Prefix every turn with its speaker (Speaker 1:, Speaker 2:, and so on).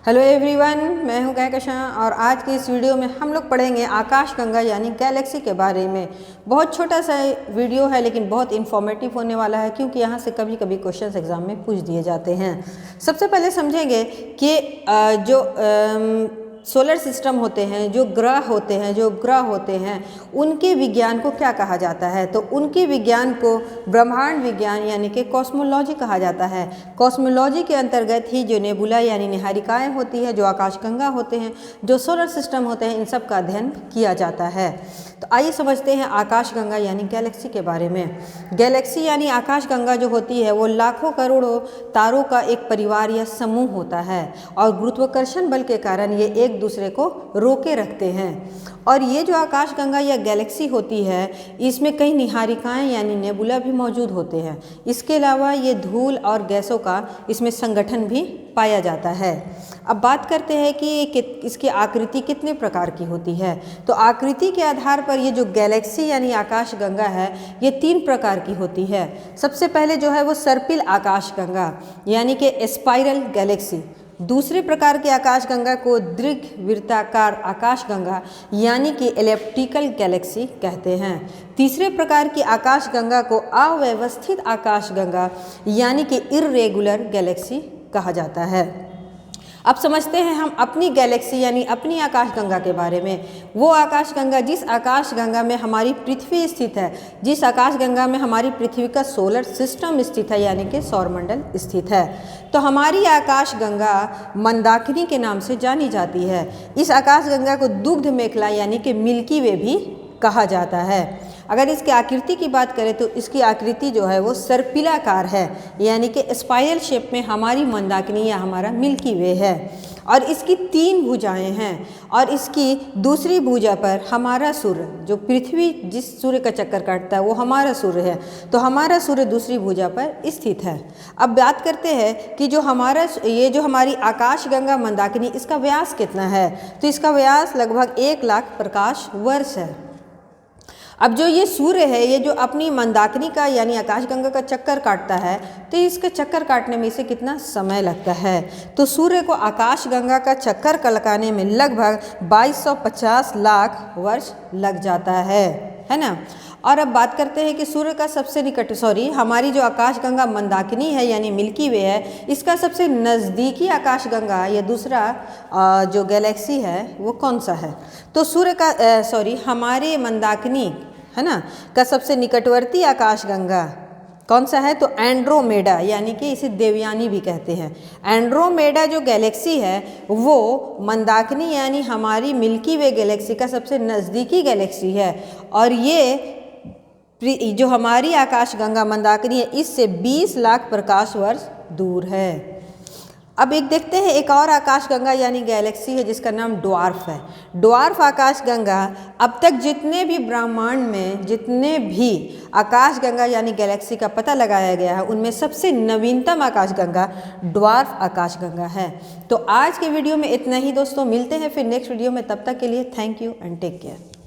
Speaker 1: Hello everyone, मैं हूं कहकशां और आज की इस वीडियो में हम लोग पढ़ेंगे आकाशगंगा यानी गैलेक्सी के बारे में। बहुत छोटा सा वीडियो है लेकिन बहुत इन्फॉर्मेटिव होने वाला है क्योंकि यहाँ से कभी कभी क्वेश्चंस एग्जाम में पूछ दिए जाते हैं। सबसे पहले समझेंगे कि जो सोलर सिस्टम होते हैं, जो ग्रह होते हैं उनके विज्ञान को क्या कहा जाता है। तो उनके विज्ञान को ब्रह्मांड विज्ञान यानी कि कॉस्मोलॉजी कहा जाता है। कॉस्मोलॉजी के अंतर्गत ही जो नेबुला यानी निहारिकाएं होती है, जो आकाशगंगा होते हैं, जो सोलर सिस्टम होते हैं, इन सब का अध्ययन किया जाता है। तो आइए समझते हैं आकाशगंगा यानी गैलेक्सी के बारे में। गैलेक्सी यानी आकाशगंगा जो होती है वो लाखों करोड़ों तारों का एक परिवार या समूह होता है और गुरुत्वाकर्षण बल के कारण ये एक दूसरे को रोके रखते हैं। और ये जो आकाशगंगा या गैलेक्सी होती है इसमें कई निहारिकाएं यानी नेबुला भी मौजूद होते हैं। इसके अलावा ये धूल और गैसों का इसमें संगठन भी पाया जाता है। अब बात करते हैं कि इसकी आकृति कितने प्रकार की होती है। तो आकृति के आधार पर ये जो गैलेक्सी यानी आकाशगंगा है ये 3 प्रकार की होती है। सबसे पहले जो है वो सर्पिल आकाशगंगा यानी कि स्पाइरल गैलेक्सी। दूसरे प्रकार की आकाशगंगा को दीर्घवृत्ताकार आकाशगंगा यानी कि एलिप्टिकल गैलेक्सी कहते हैं। तीसरे प्रकार की आकाशगंगा को अव्यवस्थित आकाशगंगा यानी कि इर्रेगुलर गैलेक्सी कहा जाता है। अब समझते हैं हम अपनी गैलेक्सी यानी अपनी आकाशगंगा के बारे में। वो आकाशगंगा जिस आकाशगंगा में हमारी पृथ्वी स्थित है, जिस आकाशगंगा में हमारी पृथ्वी का सोलर सिस्टम स्थित है यानी कि सौरमंडल स्थित है। तो हमारी आकाशगंगा मंदाकिनी के नाम से जानी जाती है। इस आकाशगंगा को दुग्ध मेखला यानी कि मिल्की वे भी कहा जाता है। अगर इसकी आकृति की बात करें तो इसकी आकृति जो है वो सर्पिलाकार है यानी कि स्पाइरल शेप में हमारी मंदाकिनी या हमारा मिल्की वे है। और इसकी 3 भुजाएं हैं और इसकी दूसरी भुजा पर हमारा सूर्य, जो पृथ्वी जिस सूर्य का चक्कर काटता है वो हमारा सूर्य है, तो हमारा सूर्य दूसरी भुजा पर स्थित है। अब बात करते हैं कि जो हमारी आकाशगंगा मंदाकिनी इसका व्यास कितना है। तो इसका व्यास लगभग 1 लाख प्रकाश वर्ष है। अब जो ये सूर्य है, ये जो अपनी मंदाकिनी का यानी आकाशगंगा का चक्कर काटता है, तो इसके चक्कर काटने में इसे कितना समय लगता है। तो सूर्य को आकाशगंगा का चक्कर लगाने में लगभग 2250 लाख वर्ष लग जाता है ना। और अब बात करते हैं कि सूर्य का सबसे निकट हमारी जो आकाशगंगा मंदाकिनी है यानी मिल्की वे है, इसका सबसे नज़दीकी आकाशगंगा या दूसरा जो गैलेक्सी है वो कौन सा है। तो सूर्य का हमारे मंदाकिनी है ना का सबसे निकटवर्ती आकाशगंगा कौन सा है। तो एंड्रोमेडा यानी कि इसे देवयानी भी कहते हैं। एंड्रोमेडा जो गैलेक्सी है वो मंदाकिनी यानी हमारी मिल्की वे गैलेक्सी का सबसे नज़दीकी गैलेक्सी है और ये जो हमारी आकाशगंगा मंदाकिनी है इससे 20 लाख प्रकाश वर्ष दूर है। अब एक देखते हैं एक और आकाशगंगा यानी गैलेक्सी है जिसका नाम ड्वार्फ है। ड्वार्फ आकाशगंगा अब तक जितने भी ब्रह्मांड में जितने भी आकाशगंगा यानी गैलेक्सी का पता लगाया गया है उनमें सबसे नवीनतम आकाशगंगा ड्वार्फ आकाशगंगा है। तो आज के वीडियो में इतना ही दोस्तों, मिलते हैं फिर नेक्स्ट वीडियो में। तब तक के लिए thank you and take care.